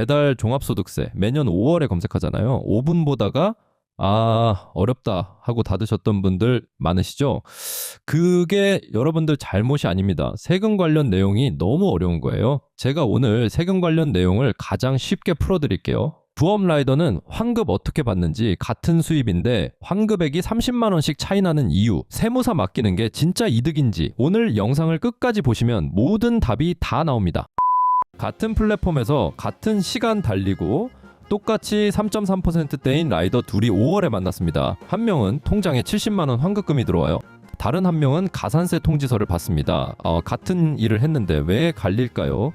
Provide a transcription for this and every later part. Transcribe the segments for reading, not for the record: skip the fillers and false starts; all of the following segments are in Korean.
배달 종합소득세 매년 5월에 검색하잖아요. 5분 보다가 어렵다 하고 닫으셨던 분들 많으시죠? 그게 여러분들 잘못이 아닙니다. 세금 관련 내용이 너무 어려운 거예요. 제가 오늘 세금 관련 내용을 가장 쉽게 풀어드릴게요. 부업 라이더는 환급 어떻게 받는지 같은 수입인데 환급액이 30만 원씩 차이 나는 이유, 세무사 맡기는 게 진짜 이득인지 오늘 영상을 끝까지 보시면 모든 답이 다 나옵니다. 같은 플랫폼에서 같은 시간 달리고 똑같이 3.3%대인 라이더 둘이 5월에 만났습니다. 한 명은 통장에 70만 원 환급금이 들어와요. 다른 한 명은 가산세 통지서를 받습니다. 같은 일을 했는데 왜 갈릴까요?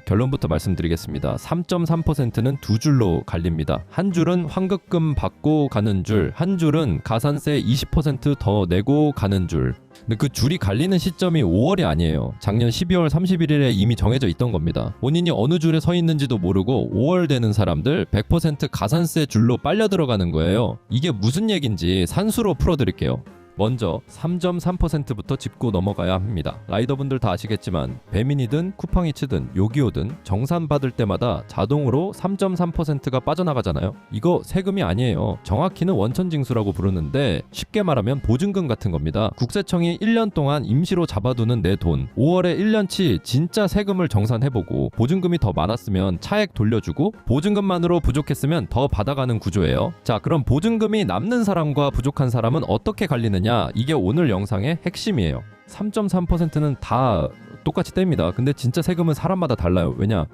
결론부터 말씀드리겠습니다. 3.3%는 두 줄로 갈립니다. 한 줄은 환급금 받고 가는 줄, 한 줄은 가산세 20% 더 내고 가는 줄. 근데 그 줄이 갈리는 시점이 5월이 아니에요. 작년 12월 31일에 이미 정해져 있던 겁니다. 본인이 어느 줄에 서 있는지도 모르고 5월 되는 사람들 100% 가산세 줄로 빨려 들어가는 거예요. 이게 무슨 얘기인지 산수로 풀어드릴게요. 먼저 3.3%부터 짚고 넘어가야 합니다. 라이더분들 다 아시겠지만 배민이든 쿠팡이츠든 요기요든 정산 받을 때마다 자동으로 3.3%가 빠져나가잖아요. 이거 세금이 아니에요. 정확히는 원천징수라고 부르는데 쉽게 말하면 보증금 같은 겁니다. 국세청이 1년 동안 임시로 잡아두는 내 돈 5월에 1년치 진짜 세금을 정산해보고 보증금이 더 많았으면 차액 돌려주고 보증금만으로 부족했으면 더 받아가는 구조예요. 자, 그럼 보증금이 남는 사람과 부족한 사람은 어떻게 갈리느냐? 이게 오늘 영상의 핵심이에요. 3.3%는 다 똑같이 뗍니다. 근데 진짜 세금은 사람마다 달라요. 왜냐?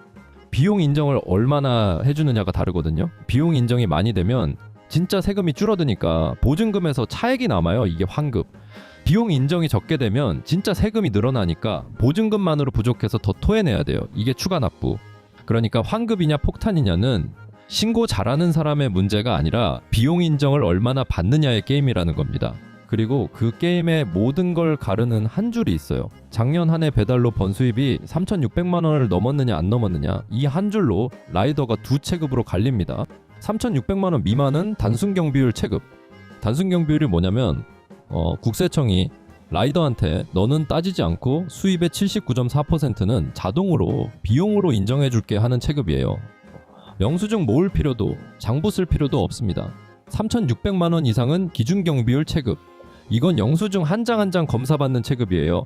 비용 인정을 얼마나 해주느냐가 다르거든요. 비용 인정이 많이 되면 진짜 세금이 줄어드니까 보증금에서 차액이 남아요. 이게 환급. 비용 인정이 적게 되면 진짜 세금이 늘어나니까 보증금만으로 부족해서 더 토해내야 돼요. 이게 추가 납부. 그러니까 환급이냐 폭탄이냐는 신고 잘하는 사람의 문제가 아니라 비용 인정을 얼마나 받느냐의 게임이라는 겁니다. 그리고 그 게임의 모든 걸 가르는 한 줄이 있어요. 작년 한 해 배달로 번 수입이 3,600만 원을 넘었느냐 안 넘었느냐 이 한 줄로 라이더가 두 체급으로 갈립니다. 3,600만 원 미만은 단순 경비율 체급. 단순 경비율이 뭐냐면 국세청이 라이더한테 너는 따지지 않고 수입의 79.4%는 자동으로 비용으로 인정해 줄게 하는 체급이에요. 영수증 모을 필요도 장부 쓸 필요도 없습니다. 3,600만 원 이상은 기준 경비율 체급. 이건 영수증 한 장 한 장 검사받는 체급이에요.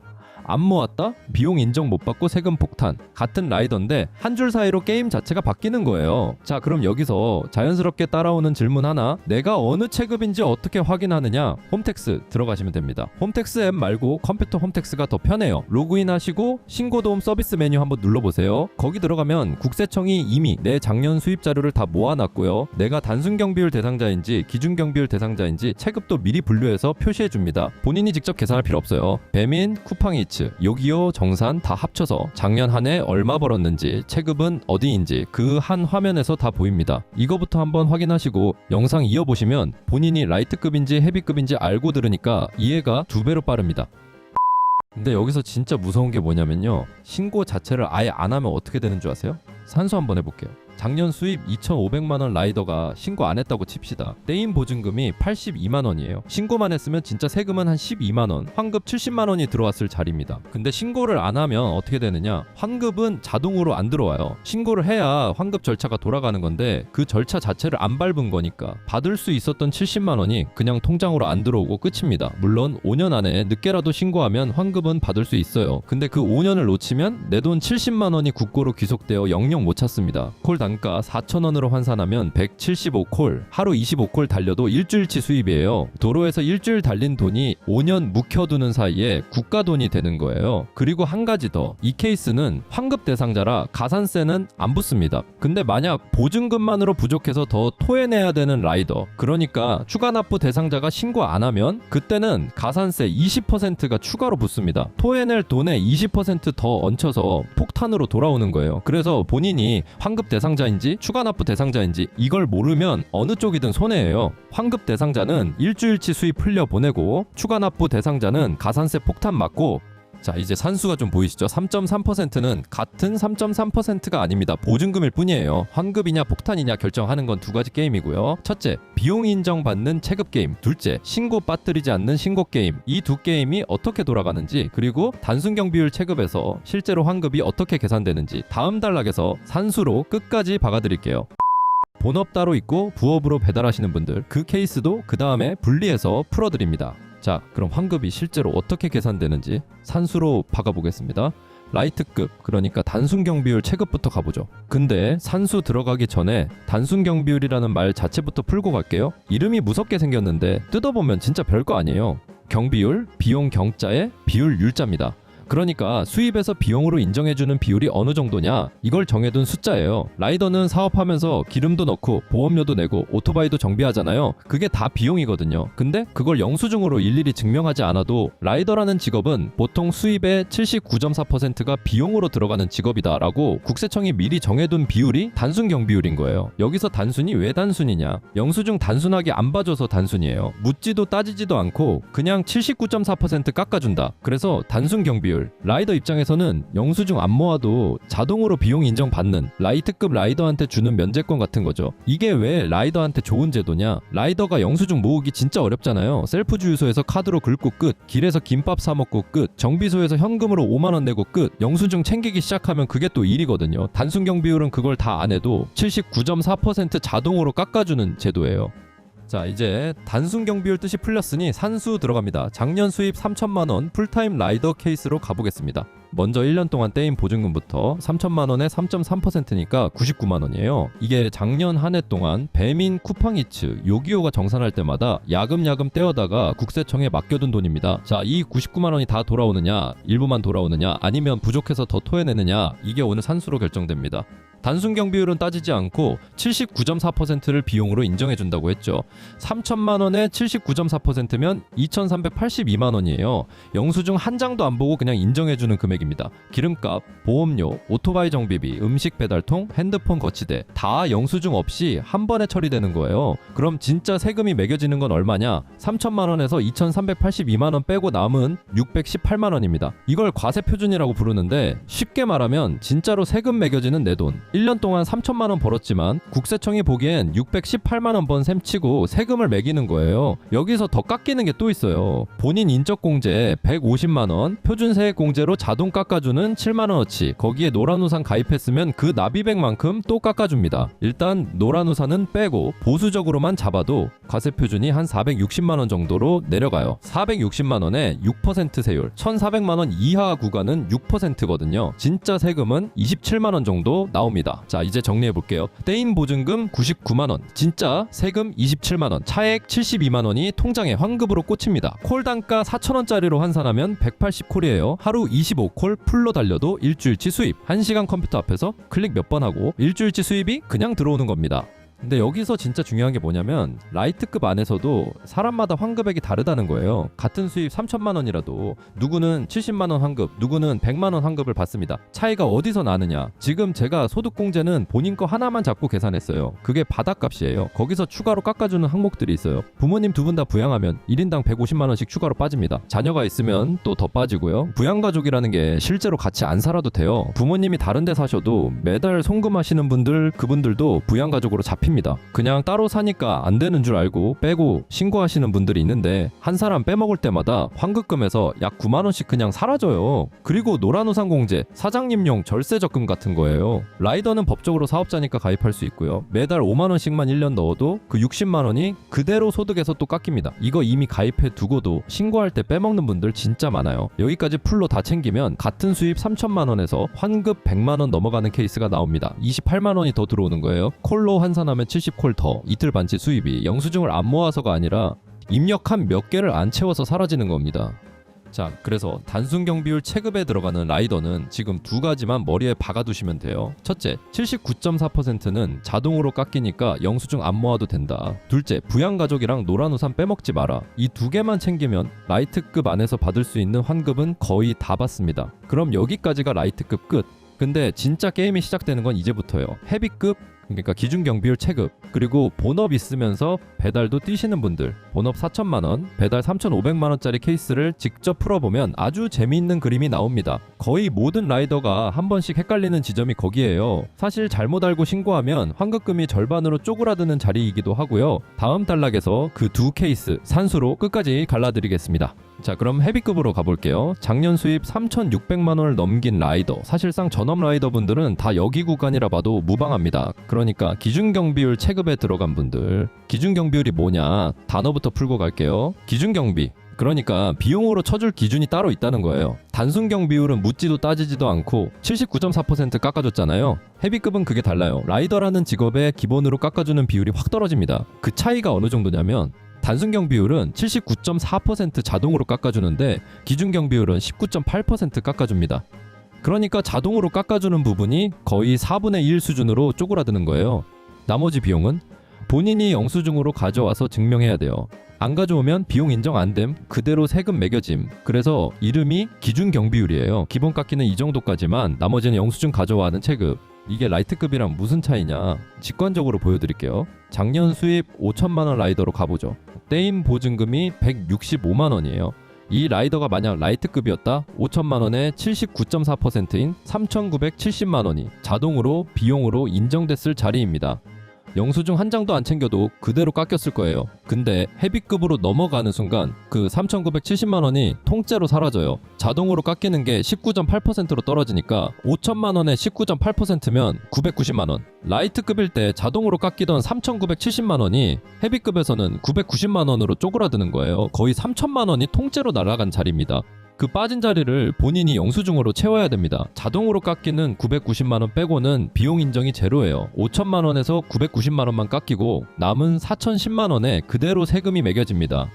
안 모았다? 비용 인정 못 받고 세금 폭탄. 같은 라이더인데 한 줄 사이로 게임 자체가 바뀌는 거예요. 자, 그럼 여기서 자연스럽게 따라오는 질문 하나. 내가 어느 체급인지 어떻게 확인하느냐? 홈택스 들어가시면 됩니다. 홈택스 앱 말고 컴퓨터 홈택스가 더 편해요. 로그인 하시고 신고도움 서비스 메뉴 한번 눌러보세요. 거기 들어가면 국세청이 이미 내 작년 수입 자료를 다 모아놨고요. 내가 단순 경비율 대상자인지 기준 경비율 대상자인지 체급도 미리 분류해서 표시해줍니다. 본인이 직접 계산할 필요 없어요. 배민, 쿠팡이츠, 요기요, 정산 다 합쳐서 작년 한 해 얼마 벌었는지 체급은 어디인지 그 한 화면에서 다 보입니다. 이거부터 한번 확인하시고 영상 이어보시면 본인이 라이트급인지 헤비급인지 알고 들으니까 이해가 2배로 빠릅니다. 근데 여기서 진짜 무서운 게 뭐냐면요. 신고 자체를 아예 안 하면 어떻게 되는 줄 아세요? 산수 한번 해볼게요. 작년 수입 2,500만 원 라이더가 신고 안 했다고 칩시다. 떼인 보증금이 82만 원이에요. 신고만 했으면 진짜 세금은 한 12만 원, 환급 70만 원이 들어왔을 자리입니다. 근데 신고를 안 하면 어떻게 되느냐? 환급은 자동으로 안 들어와요. 신고를 해야 환급 절차가 돌아가는 건데 그 절차 자체를 안 밟은 거니까 받을 수 있었던 70만 원이 그냥 통장으로 안 들어오고 끝입니다. 물론 5년 안에 늦게라도 신고하면 환급은 받을 수 있어요. 근데 그 5년을 놓치면 내 돈 70만 원이 국고로 귀속되어 영영 못 찾습니다. 콜 단가 4,000원으로 환산하면 175콜, 하루 25콜 달려도 일주일치 수입이에요. 도로에서 일주일 달린 돈이 5년 묵혀두는 사이에 국가 돈이 되는 거예요. 그리고 한 가지 더, 이 케이스는 환급 대상자라 가산세는 안 붙습니다. 근데 만약 보증금만으로 부족해서 더 토해내야 되는 라이더, 그러니까 추가 납부 대상자가 신고 안 하면 그때는 가산세 20%가 추가로 붙습니다. 토해낼 돈의 20%더 얹혀서 폭탄으로 돌아오는 거예요. 그래서 본인이 환급 대상자인지 추가 납부 대상자인지 이걸 모르면 어느 쪽이든 손해예요. 환급 대상자는 일주일치 수입 흘려보내고 추가 납부 대상자는 가산세 폭탄 맞고 자, 이제 산수가 좀 보이시죠? 3.3%는 같은 3.3%가 아닙니다. 보증금일 뿐이에요. 환급이냐 폭탄이냐 결정하는 건 두 가지 게임이고요. 첫째, 비용 인정받는 체급 게임. 둘째, 신고 빠뜨리지 않는 신고 게임. 이 두 게임이 어떻게 돌아가는지, 그리고 단순 경비율 체급에서 실제로 환급이 어떻게 계산되는지 다음 단락에서 산수로 끝까지 박아드릴게요. 본업 따로 있고 부업으로 배달하시는 분들, 그 케이스도 그 다음에 분리해서 풀어드립니다. 자, 그럼 환급이 실제로 어떻게 계산되는지 산수로 박아보겠습니다. 라이트급, 그러니까 단순 경비율 체급부터 가보죠. 근데 산수 들어가기 전에 단순 경비율이라는 말 자체부터 풀고 갈게요. 이름이 무섭게 생겼는데 뜯어보면 진짜 별거 아니에요. 경비율, 비용 경자에 비율 율자입니다. 그러니까 수입에서 비용으로 인정해주는 비율이 어느 정도냐, 이걸 정해둔 숫자예요. 라이더는 사업하면서 기름도 넣고 보험료도 내고 오토바이도 정비하잖아요. 그게 다 비용이거든요. 근데 그걸 영수증으로 일일이 증명하지 않아도 라이더라는 직업은 보통 수입의 79.4%가 비용으로 들어가는 직업이다라고 국세청이 미리 정해둔 비율이 단순 경비율인 거예요. 여기서 단순이 왜 단순이냐, 영수증 단순하게 안 봐줘서 단순이에요. 묻지도 따지지도 않고 그냥 79.4% 깎아준다. 그래서 단순 경비율. 라이더 입장에서는 영수증 안 모아도 자동으로 비용 인정받는 라이트급 라이더한테 주는 면제권 같은 거죠. 이게 왜 라이더한테 좋은 제도냐? 라이더가 영수증 모으기 진짜 어렵잖아요. 셀프 주유소에서 카드로 긁고 끝, 길에서 김밥 사 먹고 끝, 정비소에서 현금으로 5만 원 내고 끝. 영수증 챙기기 시작하면 그게 또 일이거든요. 단순 경비율은 그걸 다 안 해도 79.4% 자동으로 깎아주는 제도예요. 자, 이제 단순 경비율 뜻이 풀렸으니 산수 들어갑니다. 작년 수입 3천만 원 풀타임 라이더 케이스로 가보겠습니다. 먼저 1년 동안 떼인 보증금부터 3천만 원에 3.3%니까 99만 원이에요. 이게 작년 한 해 동안 배민, 쿠팡이츠, 요기요가 정산할 때마다 야금야금 떼어다가 국세청에 맡겨둔 돈입니다. 자, 이 99만 원이 다 돌아오느냐, 일부만 돌아오느냐, 아니면 부족해서 더 토해내느냐, 이게 오늘 산수로 결정됩니다. 단순 경비율은 따지지 않고 79.4%를 비용으로 인정해준다고 했죠. 3천만 원에 79.4%면 2,382만 원이에요. 영수증 한 장도 안 보고 그냥 인정해주는 금액입니다. 기름값, 보험료, 오토바이 정비비, 음식 배달통, 핸드폰 거치대 다 영수증 없이 한 번에 처리되는 거예요. 그럼 진짜 세금이 매겨지는 건 얼마냐? 3천만 원에서 2,382만 원 빼고 남은 618만 원입니다. 이걸 과세표준이라고 부르는데 쉽게 말하면 진짜로 세금 매겨지는 내 돈. 1년 동안 3천만 원 벌었지만 국세청이 보기엔 618만 원 번 셈치고 세금을 매기는 거예요. 여기서 더 깎이는 게 또 있어요. 본인 인적공제 150만 원, 표준세액공제로 자동 깎아주는 7만 원어치, 거기에 노란우산 가입했으면 그 납입액만큼 또 깎아줍니다. 일단 노란우산은 빼고 보수적으로만 잡아도 과세표준이 한 460만 원 정도로 내려가요. 460만 원에 6% 세율, 1,400만 원 이하 구간은 6%거든요. 진짜 세금은 27만 원 정도 나옵니다. 자, 이제 정리해 볼게요. 떼인 보증금 99만 원, 진짜 세금 27만 원, 차액 72만 원이 통장에 환급으로 꽂힙니다. 콜 단가 4,000원짜리로 환산하면 180콜이에요. 하루 25콜 풀로 달려도 일주일치 수입. 1시간 컴퓨터 앞에서 클릭 몇 번 하고 일주일치 수입이 그냥 들어오는 겁니다. 근데 여기서 진짜 중요한 게 뭐냐면 라이트급 안에서도 사람마다 환급액이 다르다는 거예요. 같은 수입 3천만 원이라도 누구는 70만 원 환급, 누구는 100만 원 환급을 받습니다. 차이가 어디서 나느냐? 지금 제가 소득공제는 본인 거 하나만 잡고 계산했어요. 그게 바닥값이에요. 거기서 추가로 깎아주는 항목들이 있어요. 부모님 두 분 다 부양하면 1인당 150만 원씩 추가로 빠집니다. 자녀가 있으면 또 더 빠지고요. 부양가족이라는 게 실제로 같이 안 살아도 돼요. 부모님이 다른 데 사셔도 매달 송금하시는 분들, 그분들도 부양가족으로 잡힙니다. 그냥 따로 사니까 안 되는 줄 알고 빼고 신고하시는 분들이 있는데 한 사람 빼먹을 때마다 환급금에서 약 9만 원씩 그냥 사라져요. 그리고 노란우산공제, 사장님용 절세 적금 같은 거예요. 라이더는 법적으로 사업자니까 가입할 수 있고요. 매달 5만 원씩만 1년 넣어도 그 60만 원이 그대로 소득에서 또 깎입니다. 이거 이미 가입해 두고도 신고할 때 빼먹는 분들 진짜 많아요. 여기까지 풀로 다 챙기면 같은 수입 3천만 원에서 환급 100만 원 넘어가는 케이스가 나옵니다. 28만 원이 더 들어오는 거예요. 콜로 환산하면 70콜 더, 이틀 반치 수입이 영수증을 안 모아서가 아니라 입력한 몇 개를 안 채워서 사라지는 겁니다. 자, 그래서 단순 경비율 체급에 들어가는 라이더는 지금 두 가지만 머리에 박아두시면 돼요. 첫째, 79.4%는 자동으로 깎이니까 영수증 안 모아도 된다. 둘째, 부양가족이랑 노란우산 빼먹지 마라. 이 두 개만 챙기면 라이트급 안에서 받을 수 있는 환급은 거의 다 받습니다. 그럼 여기까지가 라이트급 끝. 근데 진짜 게임이 시작되는 건 이제부터예요. 헤비급, 그러니까 기준 경비율 체급, 그리고 본업 있으면서 배달도 뛰시는 분들, 본업 4천만 원, 배달 3,500만 원짜리 케이스를 직접 풀어보면 아주 재미있는 그림이 나옵니다. 거의 모든 라이더가 한 번씩 헷갈리는 지점이 거기에요. 사실 잘못 알고 신고하면 환급금이 절반으로 쪼그라드는 자리이기도 하고요. 다음 단락에서 그 두 케이스 산수로 끝까지 갈라드리겠습니다. 자, 그럼 헤비급으로 가볼게요. 작년 수입 3,600만 원을 넘긴 라이더, 사실상 전업 라이더 분들은 다 여기 구간이라 봐도 무방합니다. 그러니까 기준경비율 체급에 들어간 분들, 기준경비율이 뭐냐, 단어부터 풀고 갈게요. 기준경비, 그러니까 비용으로 쳐줄 기준이 따로 있다는 거예요. 단순경비율은 묻지도 따지지도 않고 79.4% 깎아줬잖아요. 헤비급은 그게 달라요. 라이더라는 직업에 기본으로 깎아주는 비율이 확 떨어집니다. 그 차이가 어느 정도냐면, 단순경비율은 79.4% 자동으로 깎아주는데 기준경비율은 19.8% 깎아줍니다. 그러니까 자동으로 깎아주는 부분이 거의 4분의 1 수준으로 쪼그라드는 거예요. 나머지 비용은 본인이 영수증으로 가져와서 증명해야 돼요. 안 가져오면 비용 인정 안 됨, 그대로 세금 매겨짐. 그래서 이름이 기준경비율이에요. 기본 깎이는 이 정도까지만, 나머지는 영수증 가져와는 체급. 이게 라이트급이랑 무슨 차이냐, 직관적으로 보여드릴게요. 작년 수입 5천만 원 라이더로 가보죠. 떼임 보증금이 165만 원이에요. 이 라이더가 만약 라이트급이었다, 5천만 원에 79.4%인 3,970만 원이 자동으로 비용으로 인정됐을 자리입니다. 영수증 한 장도 안 챙겨도 그대로 깎였을 거예요. 근데 헤비급으로 넘어가는 순간 그 3,970만 원이 통째로 사라져요. 자동으로 깎이는 게 19.8%로 떨어지니까 5천만 원에 19.8%면 990만 원. 라이트급일 때 자동으로 깎이던 3,970만 원이 헤비급에서는 990만 원으로 쪼그라드는 거예요. 거의 3천만 원이 통째로 날아간 자리입니다. 그 빠진 자리를 본인이 영수증으로 채워야 됩니다. 자동으로 깎이는 990만 원 빼고는 비용 인정이 제로예요. 5천만 원에서 990만 원만 깎이고 남은 4,010만 원에 그대로 세금이 매겨집니다.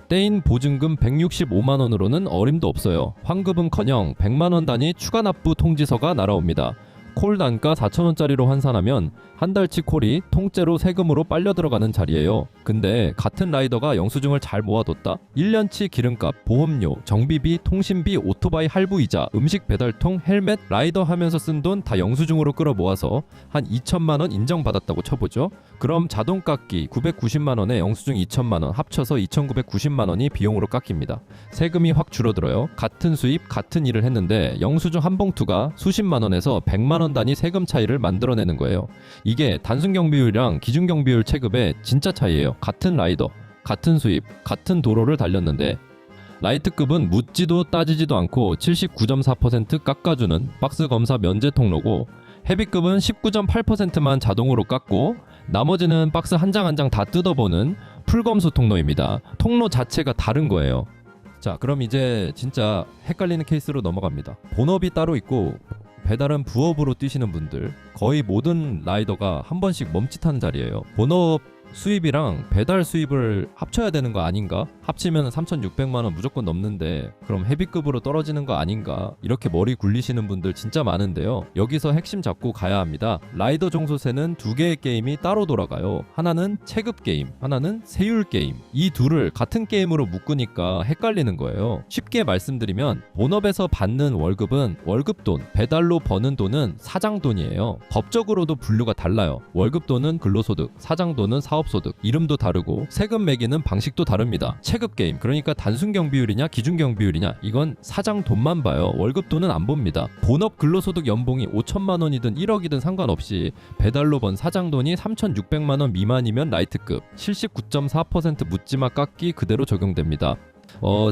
떼인 보증금 165만 원으로는 어림도 없어요. 환급은커녕 100만 원 단위 추가 납부 통지서가 날아옵니다. 콜 단가 4,000원짜리로 환산하면 한 달치 콜이 통째로 세금으로 빨려 들어가는 자리예요. 근데 같은 라이더가 영수증을 잘 모아뒀다? 1년치 기름값, 보험료, 정비비, 통신비, 오토바이 할부이자, 음식 배달통, 헬멧, 라이더 하면서 쓴 돈 다 영수증으로 끌어 모아서 한 2천만 원 인정받았다고 쳐보죠. 그럼 자동 깎기 990만 원에 영수증 2천만 원 합쳐서 2,990만 원이 비용으로 깎입니다. 세금이 확 줄어들어요. 같은 수입, 같은 일을 했는데 영수증 한 봉투가 수십만 원에서 100만 원 단위 세금 차이를 만들어내는 거예요. 이게 단순경비율이랑 기준경비율 체급의 진짜 차이예요. 같은 라이더, 같은 수입, 같은 도로를 달렸는데 라이트급은 묻지도 따지지도 않고 79.4% 깎아주는 박스 검사 면제 통로고, 헤비급은 19.8%만 자동으로 깎고 나머지는 박스 한 장 한 장 다 뜯어보는 풀검수 통로입니다. 통로 자체가 다른 거예요. 자, 그럼 이제 진짜 헷갈리는 케이스로 넘어갑니다. 본업이 따로 있고 배달은 부업으로 뛰시는 분들, 거의 모든 라이더가 한 번씩 멈칫하는 자리예요. 본업 수입이랑 배달 수입을 합쳐야 되는 거 아닌가? 합치면 3,600만 원 무조건 넘는데 그럼 헤비급으로 떨어지는 거 아닌가? 이렇게 머리 굴리시는 분들 진짜 많은데요. 여기서 핵심 잡고 가야 합니다. 라이더 종소세는 두 개의 게임이 따로 돌아가요. 하나는 체급 게임, 하나는 세율 게임. 이 둘을 같은 게임으로 묶으니까 헷갈리는 거예요. 쉽게 말씀드리면 본업에서 받는 월급은 월급돈, 배달로 버는 돈은 사장돈이에요. 법적으로도 분류가 달라요. 월급돈은 근로소득, 사장돈은 사업소득, 이름도 다르고 세금 매기는 방식도 다릅니다. 체급 게임, 그러니까 단순 경비율이냐 기준 경비율이냐, 이건 사장 돈만 봐요. 월급 돈은 안 봅니다. 본업 근로소득 연봉이 5천만 원이든 1억이든 상관없이 배달로 번 사장 돈이 3,600만 원 미만이면 라이트급, 79.4% 묻지마 깎기 그대로 적용됩니다.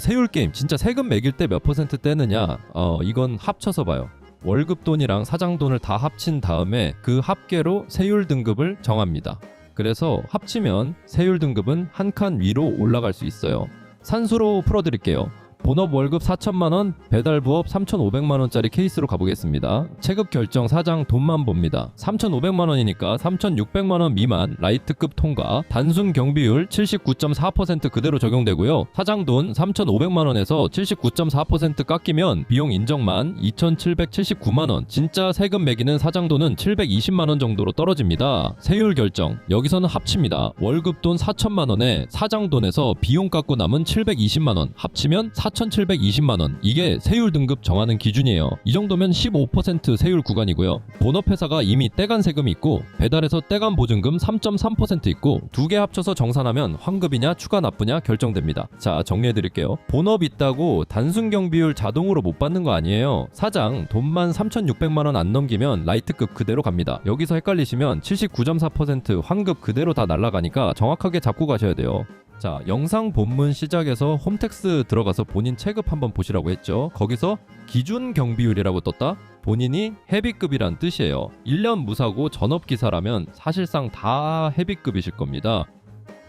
세율 게임, 진짜 세금 매길 때 몇 퍼센트 떼느냐, 이건 합쳐서 봐요. 월급 돈이랑 사장 돈을 다 합친 다음에 그 합계로 세율 등급을 정합니다. 그래서 합치면 세율 등급은 한 칸 위로 올라갈 수 있어요. 산수로 풀어드릴게요. 본업 월급 4천만 원, 배달 부업 3,500만 원짜리 케이스로 가보겠습니다. 체급 결정 사장 돈만 봅니다. 3,500만 원이니까 3,600만 원 미만 라이트급 통과, 단순 경비율 79.4% 그대로 적용되고요. 사장 돈 3,500만 원에서 79.4% 깎이면 비용 인정만 2,779만 원, 진짜 세금 매기는 사장 돈은 720만 원 정도로 떨어집니다. 세율 결정, 여기서는 합칩니다. 월급 돈 4천만 원에 사장 돈에서 비용 깎고 남은 720만 원 합치면 4,720만원. 이게 세율 등급 정하는 기준이에요. 이 정도면 15% 세율 구간이고요. 본업회사가 이미 떼간 세금이 있고 배달에서 떼간 보증금 3.3% 있고 두 개 합쳐서 정산하면 환급이냐 추가 납부냐 결정됩니다. 자, 정리해드릴게요. 본업 있다고 단순 경비율 자동으로 못 받는 거 아니에요. 사장 돈만 3,600만원 안 넘기면 라이트급 그대로 갑니다. 여기서 헷갈리시면 79.4% 환급 그대로 다 날라가니까 정확하게 잡고 가셔야 돼요. 자, 영상 본문 시작에서 홈택스 들어가서 본인 체급 한번 보시라고 했죠. 거기서 기준 경비율이라고 떴다? 본인이 헤비급이란 뜻이에요. 1년 무사고 전업기사라면 사실상 다 헤비급이실 겁니다.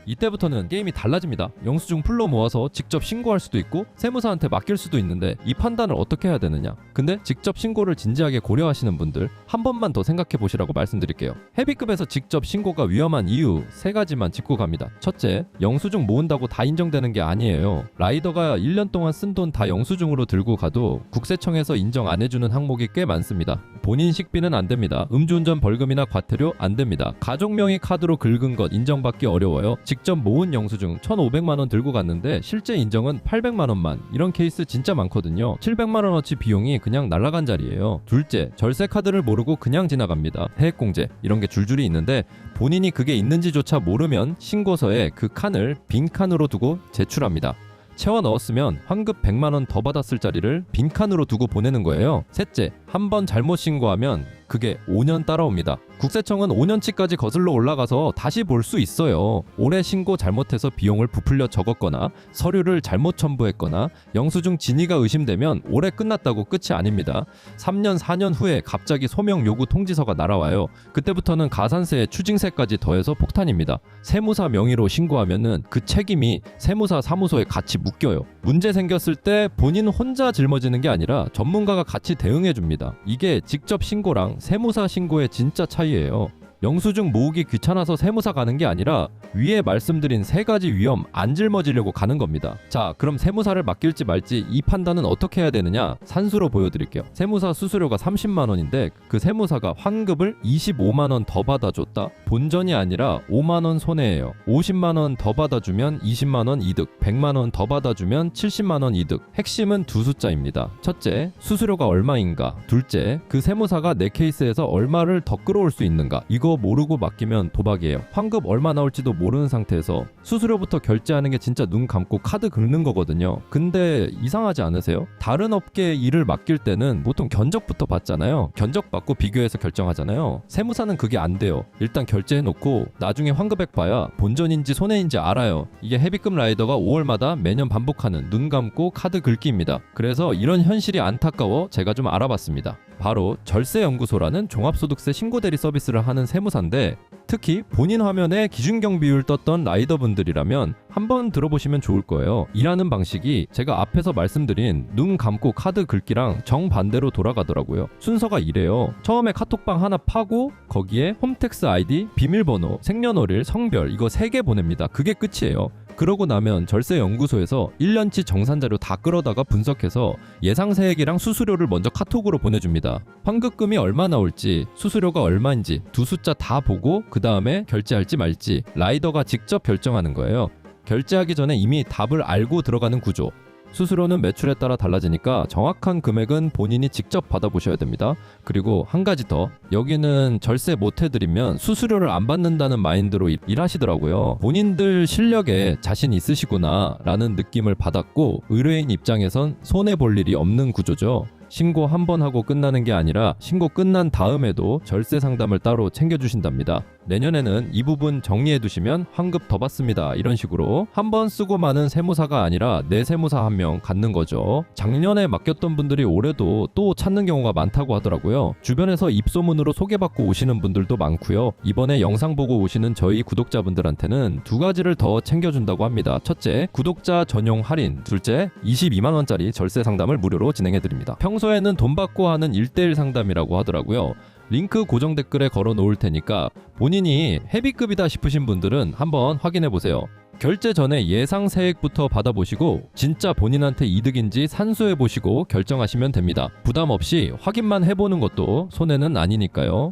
이때부터는 게임이 달라집니다. 영수증 풀로 모아서 직접 신고할 수도 있고 세무사한테 맡길 수도 있는데 이 판단을 어떻게 해야 되느냐. 근데 직접 신고를 진지하게 고려하시는 분들 한 번만 더 생각해 보시라고 말씀드릴게요. 헤비급에서 직접 신고가 위험한 이유 3가지만 짚고 갑니다. 첫째, 영수증 모은다고 다 인정되는 게 아니에요. 라이더가 1년 동안 쓴 돈 다 영수증으로 들고 가도 국세청에서 인정 안 해주는 항목이 꽤 많습니다. 본인 식비는 안 됩니다. 음주운전 벌금이나 과태료 안 됩니다. 가족 명의 카드로 긁은 것 인정받기 어려워요. 직접 모은 영수증 1,500만원 들고 갔는데 실제 인정은 800만원만. 이런 케이스 진짜 많거든요. 700만원어치 비용이 그냥 날아간 자리예요. 둘째, 절세 카드를 모르고 그냥 지나갑니다. 해액공제 이런 게 줄줄이 있는데 본인이 그게 있는지조차 모르면 신고서에 그 칸을 빈칸으로 두고 제출합니다. 채워 넣었으면 환급 100만원 더 받았을 자리를 빈칸으로 두고 보내는 거예요. 셋째, 한 번 잘못 신고하면 그게 5년 따라옵니다. 국세청은 5년치까지 거슬러 올라가서 다시 볼 수 있어요. 올해 신고 잘못해서 비용을 부풀려 적었거나 서류를 잘못 첨부했거나 영수증 진위가 의심되면 올해 끝났다고 끝이 아닙니다. 3년 4년 후에 갑자기 소명 요구 통지서가 날아와요. 그때부터는 가산세에 추징세까지 더해서 폭탄입니다. 세무사 명의로 신고하면은 그 책임이 세무사 사무소에 같이 묶여요. 문제 생겼을 때 본인 혼자 짊어지는 게 아니라 전문가가 같이 대응해 줍니다. 이게 직접 신고랑 세무사 신고의 진짜 차이예요. 영수증 모으기 귀찮아서 세무사 가는 게 아니라 위에 말씀드린 3가지 위험 안 짊어지려고 가는 겁니다. 자, 그럼 세무사를 맡길지 말지 이 판단은 어떻게 해야 되느냐? 산수로 보여드릴게요. 세무사 수수료가 30만원인데 그 세무사가 환급을 25만원 더 받아줬다? 본전이 아니라 5만원 손해예요. 50만원 더 받아주면 20만원 이득, 100만원 더 받아주면 70만원 이득. 핵심은 두 숫자입니다. 첫째, 수수료가 얼마인가? 둘째, 그 세무사가 내 케이스에서 얼마를 더 끌어올 수 있는가? 이거 모르고 맡기면 도박이에요. 환급 얼마 나올지도 모르는 상태에서 수수료부터 결제하는 게 진짜 눈 감고 카드 긁는 거거든요. 근데 이상하지 않으세요? 다른 업계 일을 맡길 때는 보통 견적부터 받잖아요. 견적 받고 비교해서 결정하잖아요. 세무사는 그게 안 돼요. 일단 결제해놓고 나중에 환급액 봐야 본전인지 손해인지 알아요. 이게 헤비급 라이더가 5월마다 매년 반복하는 눈 감고 카드 긁기입니다. 그래서 이런 현실이 안타까워 제가 좀 알아봤습니다. 바로 절세연구소라는 종합소득세 신고대리 서비스를 하는 세무사인데 특히 본인 화면에 기준경비율 떴던 라이더분들이라면 한번 들어보시면 좋을 거예요. 일하는 방식이 제가 앞에서 말씀드린 눈 감고 카드 긁기랑 정반대로 돌아가더라고요. 순서가 이래요. 처음에 카톡방 하나 파고 거기에 홈택스 아이디, 비밀번호, 생년월일, 성별 이거 3개 보냅니다. 그게 끝이에요. 그러고 나면 절세연구소에서 1년치 정산자료 다 끌어다가 분석해서 예상세액이랑 수수료를 먼저 카톡으로 보내줍니다. 환급금이 얼마 나올지 수수료가 얼마인지 두 숫자 다 보고 그 다음에 결제할지 말지 라이더가 직접 결정하는 거예요. 결제하기 전에 이미 답을 알고 들어가는 구조. 수수료는 매출에 따라 달라지니까 정확한 금액은 본인이 직접 받아보셔야 됩니다. 그리고 한 가지 더, 여기는 절세 못 해드리면 수수료를 안 받는다는 마인드로 일하시더라고요. 본인들 실력에 자신 있으시구나 라는 느낌을 받았고 의뢰인 입장에선 손해볼 일이 없는 구조죠. 신고 한 번 하고 끝나는 게 아니라 신고 끝난 다음에도 절세 상담을 따로 챙겨주신답니다. 내년에는 이 부분 정리해두시면 환급 더 받습니다. 이런 식으로 한 번 쓰고 마는 세무사가 아니라 내 세무사 한 명 갖는 거죠. 작년에 맡겼던 분들이 올해도 또 찾는 경우가 많다고 하더라고요. 주변에서 입소문으로 소개받고 오시는 분들도 많고요. 이번에 영상 보고 오시는 저희 구독자분들한테는 2가지를 더 챙겨준다고 합니다. 첫째, 구독자 전용 할인. 둘째, 22만원짜리 절세 상담을 무료로 진행해드립니다. 평소에는 돈 받고 하는 1:1 상담이라고 하더라고요. 링크 고정 댓글에 걸어 놓을 테니까 본인이 헤비급이다 싶으신 분들은 한번 확인해 보세요. 결제 전에 예상 세액부터 받아보시고 진짜 본인한테 이득인지 산수해 보시고 결정하시면 됩니다. 부담 없이 확인만 해보는 것도 손해는 아니니까요.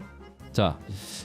자,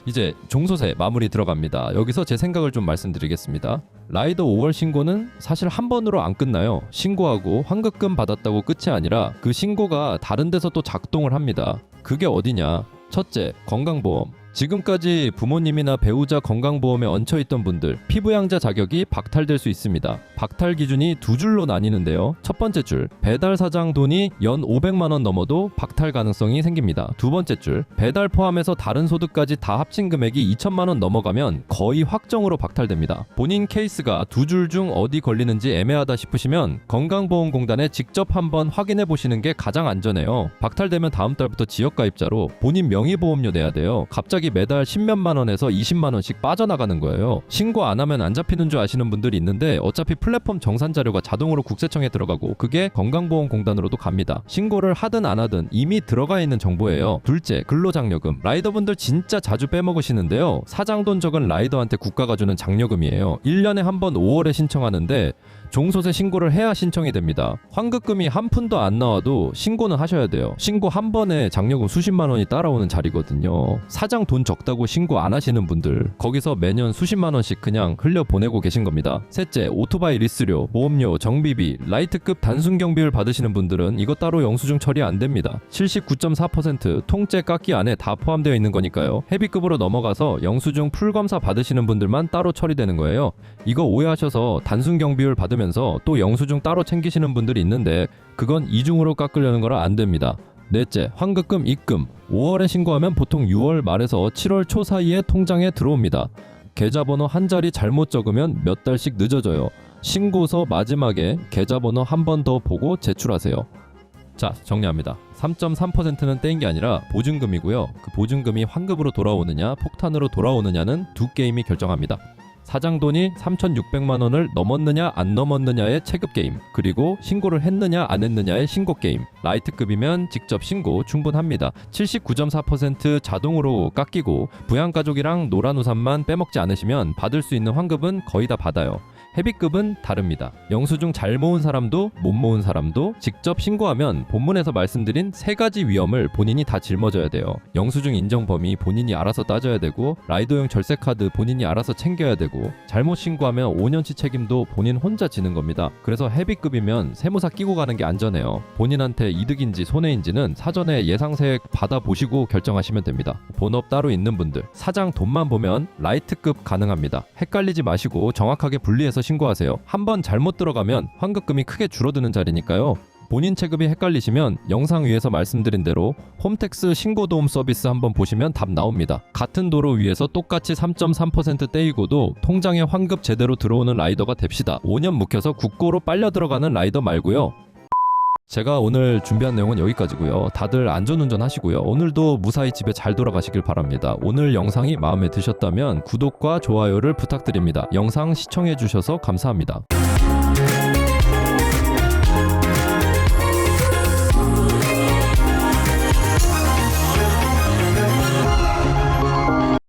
이제 종소세 마무리 들어갑니다. 여기서 제 생각을 좀 말씀드리겠습니다. 라이더 5월 신고는 사실 한 번으로 안 끝나요. 신고하고 환급금 받았다고 끝이 아니라 그 신고가 다른 데서 또 작동을 합니다. 그게 어디냐? 첫째, 건강보험. 지금까지 부모님이나 배우자 건강보험에 얹혀있던 분들 피부양자 자격이 박탈될 수 있습니다. 박탈 기준이 두 줄로 나뉘는데요. 첫 번째 줄, 배달 사장 돈이 연 500만 원 넘어도 박탈 가능성이 생깁니다. 두 번째 줄, 배달 포함해서 다른 소득까지 다 합친 금액이 2천만 원 넘어가면 거의 확정으로 박탈됩니다. 본인 케이스가 두 줄 중 어디 걸리는지 애매하다 싶으시면 건강보험공단에 직접 한번 확인해 보시는 게 가장 안전해요. 박탈되면 다음 달부터 지역가입자로 본인 명의보험료 내야 돼요. 갑자기 매달 10몇만 원에서 20만 원씩 빠져나가는 거예요. 신고 안 하면 안 잡히는 줄 아시는 분들이 있는데 어차피 플랫폼 정산 자료가 자동으로 국세청에 들어가고 그게 건강보험공단으로도 갑니다. 신고를 하든 안 하든 이미 들어가 있는 정보예요. 둘째, 근로장려금. 라이더분들 진짜 자주 빼먹으시는데요. 사장돈 적은 라이더한테 국가가 주는 장려금이에요. 1년에 한 번 5월에 신청하는데 종소세 신고를 해야 신청이 됩니다. 환급금이 한 푼도 안 나와도 신고는 하셔야 돼요. 신고 한 번에 장려금 수십만 원이 따라오는 자리거든요. 사장 돈 적다고 신고 안 하시는 분들 거기서 매년 수십만 원씩 그냥 흘려보내고 계신 겁니다. 셋째, 오토바이 리스료, 보험료, 정비비, 라이트급 단순 경비율 받으시는 분들은 이거 따로 영수증 처리 안 됩니다. 79.4% 통째 깎기 안에 다 포함되어 있는 거니까요. 헤비급으로 넘어가서 영수증 풀검사 받으시는 분들만 따로 처리되는 거예요. 이거 오해하셔서 단순 경비율 받으면서 또 영수증 따로 챙기시는 분들이 있는데 그건 이중으로 깎으려는 거라 안 됩니다. 넷째, 환급금 입금. 5월에 신고하면 보통 6월 말에서 7월 초 사이에 통장에 들어옵니다. 계좌번호 한 자리 잘못 적으면 몇 달씩 늦어져요. 신고서 마지막에 계좌번호 한 번 더 보고 제출하세요. 자, 정리합니다. 3.3%는 떼인 게 아니라 보증금이고요. 그 보증금이 환급으로 돌아오느냐 폭탄으로 돌아오느냐는 두 게임이 결정합니다. 사장 돈이 3,600만 원을 넘었느냐 안 넘었느냐의 체급 게임, 그리고 신고를 했느냐 안 했느냐의 신고 게임. 라이트급이면 직접 신고 충분합니다. 79.4% 자동으로 깎이고 부양가족이랑 노란우산만 빼먹지 않으시면 받을 수 있는 환급은 거의 다 받아요. 헤비급은 다릅니다. 영수증 잘 모은 사람도 못 모은 사람도 직접 신고하면 본문에서 말씀드린 세 가지 위험을 본인이 다 짊어져야 돼요. 영수증 인정 범위 본인이 알아서 따져야 되고, 라이더용 절세카드 본인이 알아서 챙겨야 되고, 잘못 신고하면 5년치 책임도 본인 혼자 지는 겁니다. 그래서 헤비급이면 세무사 끼고 가는 게 안전해요. 본인한테 이득인지 손해인지는 사전에 예상세액 받아보시고 결정하시면 됩니다. 본업 따로 있는 분들, 사장 돈만 보면 라이트급 가능합니다. 헷갈리지 마시고 정확하게 분리해서 신고하세요. 한번 잘못 들어가면 환급금이 크게 줄어드는 자리니까요. 본인 체급이 헷갈리시면 영상 위에서 말씀드린 대로 홈택스 신고도움 서비스 한번 보시면 답 나옵니다. 같은 도로 위에서 똑같이 3.3% 떼이고도 통장에 환급 제대로 들어오는 라이더가 됩시다. 5년 묵혀서 국고로 빨려 들어가는 라이더 말고요. 제가 오늘 준비한 내용은 여기까지고요. 다들 안전운전 하시고요. 오늘도 무사히 집에 잘 돌아가시길 바랍니다. 오늘 영상이 마음에 드셨다면 구독과 좋아요를 부탁드립니다. 영상 시청해주셔서 감사합니다.